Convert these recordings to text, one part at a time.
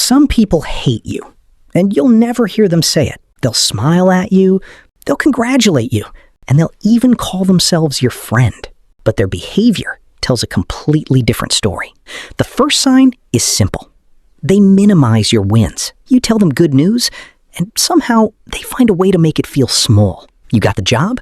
Some people hate you, and you'll never hear them say it. They'll smile at you, they'll congratulate you, and they'll even call themselves your friend. But their behavior tells a completely different story. The first sign is simple. They minimize your wins. You tell them good news, and somehow they find a way to make it feel small. You got the job?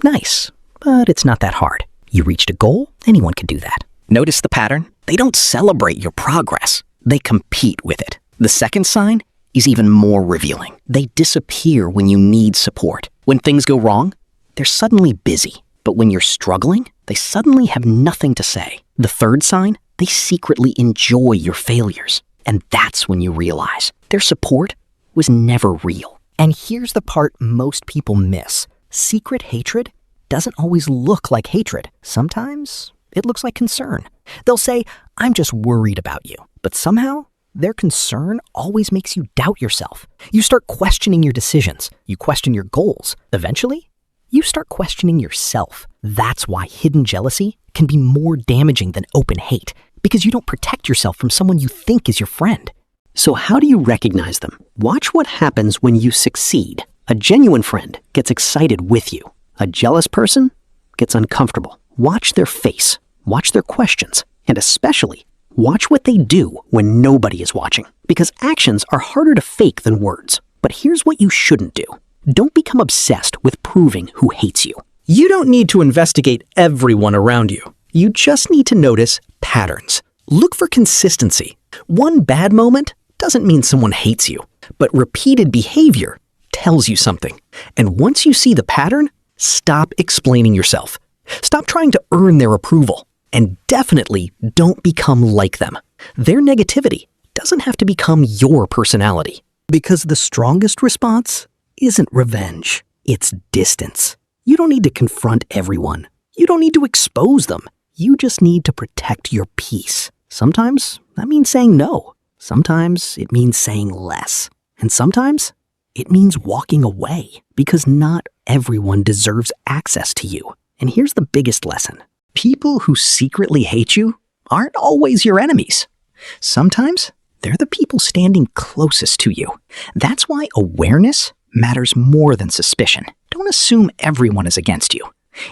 Nice, but it's not that hard. You reached a goal? Anyone can do that. Notice the pattern? They don't celebrate your progress. They compete with it. The second sign is even more revealing. They disappear when you need support. When things go wrong, they're suddenly busy. But when you're struggling, they suddenly have nothing to say. The third sign, they secretly enjoy your failures. And that's when you realize their support was never real. And here's the part most people miss. Secret hatred doesn't always look like hatred. Sometimes it looks like concern. They'll say, "I'm just worried about you." But somehow, their concern always makes you doubt yourself. You start questioning your decisions. You question your goals. Eventually, you start questioning yourself. That's why hidden jealousy can be more damaging than open hate, because you don't protect yourself from someone you think is your friend. So how do you recognize them? Watch what happens when you succeed. A genuine friend gets excited with you. A jealous person gets uncomfortable. Watch their face. Watch their questions. And especially, watch what they do when nobody is watching. Because actions are harder to fake than words. But here's what you shouldn't do. Don't become obsessed with proving who hates you. You don't need to investigate everyone around you. You just need to notice patterns. Look for consistency. One bad moment doesn't mean someone hates you, but repeated behavior tells you something. And once you see the pattern, stop explaining yourself. Stop trying to earn their approval. And definitely don't become like them. Their negativity doesn't have to become your personality. Because the strongest response isn't revenge, it's distance. You don't need to confront everyone. You don't need to expose them. You just need to protect your peace. Sometimes that means saying no. Sometimes it means saying less. And sometimes it means walking away, because not everyone deserves access to you. And here's the biggest lesson. People who secretly hate you aren't always your enemies. Sometimes they're the people standing closest to you. That's why awareness matters more than suspicion. Don't assume everyone is against you.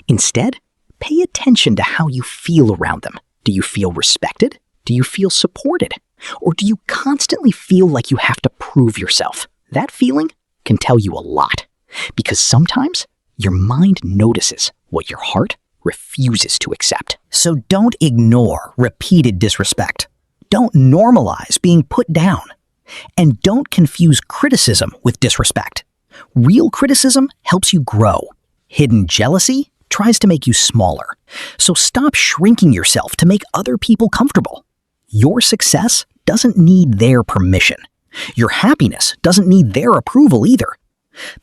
Instead, pay attention to how you feel around them. Do you feel respected? Do you feel supported? Or do you constantly feel like you have to prove yourself? That feeling can tell you a lot. Because sometimes your mind notices what your heart refuses to accept. So don't ignore repeated disrespect. Don't normalize being put down. And don't confuse criticism with disrespect. Real criticism helps you grow. Hidden jealousy tries to make you smaller. So stop shrinking yourself to make other people comfortable. Your success doesn't need their permission. Your happiness doesn't need their approval either.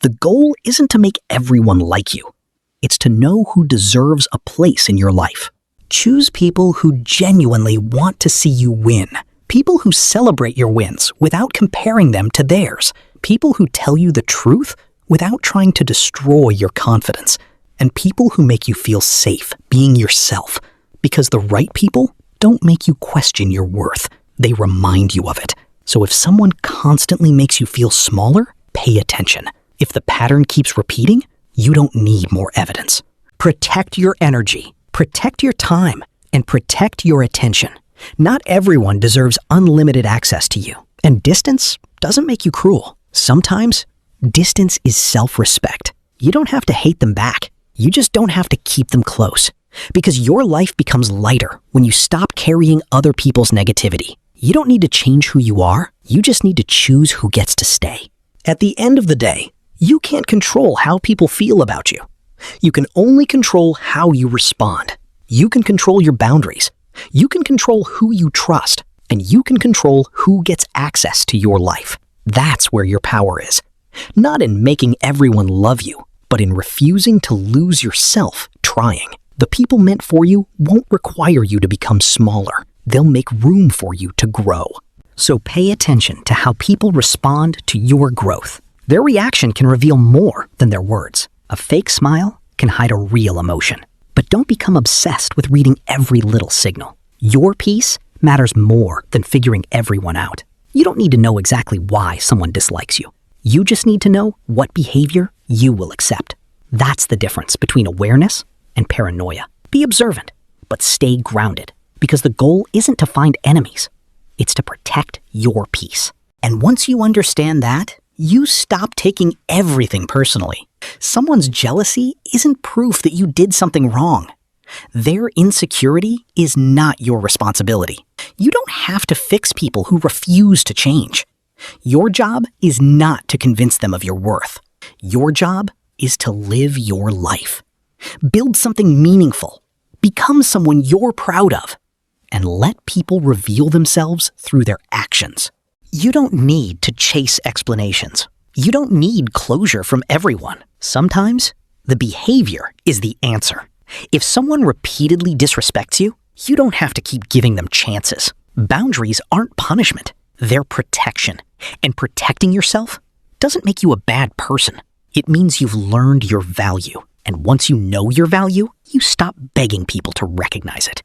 The goal isn't to make everyone like you. It's to know who deserves a place in your life. Choose people who genuinely want to see you win. People who celebrate your wins without comparing them to theirs. People who tell you the truth without trying to destroy your confidence. And people who make you feel safe being yourself. Because the right people don't make you question your worth. They remind you of it. So if someone constantly makes you feel smaller, pay attention. If the pattern keeps repeating, you don't need more evidence. Protect your energy, protect your time, and protect your attention. Not everyone deserves unlimited access to you. And distance doesn't make you cruel. Sometimes, distance is self-respect. You don't have to hate them back. You just don't have to keep them close. Because your life becomes lighter when you stop carrying other people's negativity. You don't need to change who you are. You just need to choose who gets to stay. At the end of the day, you can't control how people feel about you. You can only control how you respond. You can control your boundaries. You can control who you trust. And you can control who gets access to your life. That's where your power is. Not in making everyone love you, but in refusing to lose yourself trying. The people meant for you won't require you to become smaller. They'll make room for you to grow. So pay attention to how people respond to your growth. Their reaction can reveal more than their words. A fake smile can hide a real emotion. But don't become obsessed with reading every little signal. Your peace matters more than figuring everyone out. You don't need to know exactly why someone dislikes you. You just need to know what behavior you will accept. That's the difference between awareness and paranoia. Be observant, but stay grounded, because the goal isn't to find enemies. It's to protect your peace. And once you understand that, you stop taking everything personally. Someone's jealousy isn't proof that you did something wrong. Their insecurity is not your responsibility. You don't have to fix people who refuse to change. Your job is not to convince them of your worth. Your job is to live your life. Build something meaningful. Become someone you're proud of. And let people reveal themselves through their actions. You don't need to chase explanations. You don't need closure from everyone. Sometimes, the behavior is the answer. If someone repeatedly disrespects you, you don't have to keep giving them chances. Boundaries aren't punishment. They're protection. And protecting yourself doesn't make you a bad person. It means you've learned your value. And once you know your value, you stop begging people to recognize it.